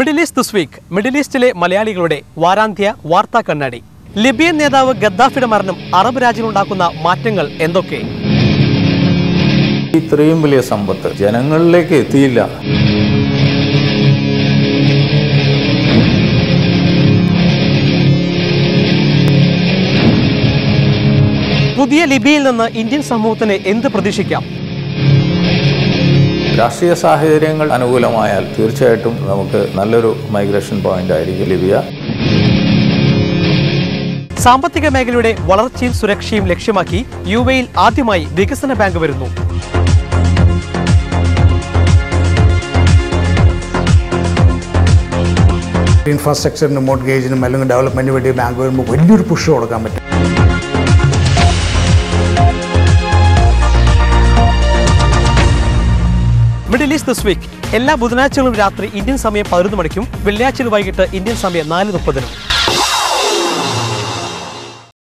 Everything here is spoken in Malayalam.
Middle east this week middle ഈസ്റ്റിലെ മലയാളികളുടെ വാരാന്ത്യ വാർത്താ കണ്ണാടി. ലിബിയൻ നേതാവ് ഗദ്ദാഫിയുടെ മരണം അറബ് രാജ്യങ്ങളുണ്ടാക്കുന്ന മാറ്റങ്ങൾ എന്തൊക്കെ? ഇത്രയും വലിയ സമ്പത്ത് ജനങ്ങളിലേക്ക് എത്തിയില്ല. പുതിയ ലിബിയയിൽ നിന്ന് ഇന്ത്യൻ സമൂഹത്തിന് എന്ത് പ്രതീക്ഷിക്കാം? രാഷ്ട്രീയ സാഹചര്യങ്ങൾ അനുകൂലമായാൽ തീർച്ചയായിട്ടും നമുക്ക് നല്ലൊരു മൈഗ്രേഷൻ പോയിന്റ് ആയിരിക്കും ലിബിയ. സാമ്പത്തിക മേഖലയുടെ വളർച്ചയും സുരക്ഷയും ലക്ഷ്യമാക്കി യുഎഇയിൽ ആദ്യമായി വികസന ബാങ്ക് വരുന്നു. ഇൻഫ്രാസ്ട്രക്ചറിനും മോർട്ട്ഗേജിനും അല്ലെങ്കിൽ ഡെവലപ്മെന്റിന് വേണ്ടി ബാങ്ക് വരുമ്പോൾ വലിയൊരു പുഷ് കൊടുക്കാൻ പറ്റും. മിഡിൽ ഈസ്റ്റ് ദിസ് വീക്ക് എല്ലാ ബുധനാഴ്ചകളും രാത്രി ഇന്ത്യൻ സമയം 11 മണിക്കും വെള്ളിയാഴ്ചകൾ വൈകിട്ട് ഇന്ത്യൻ സമയം 4:30.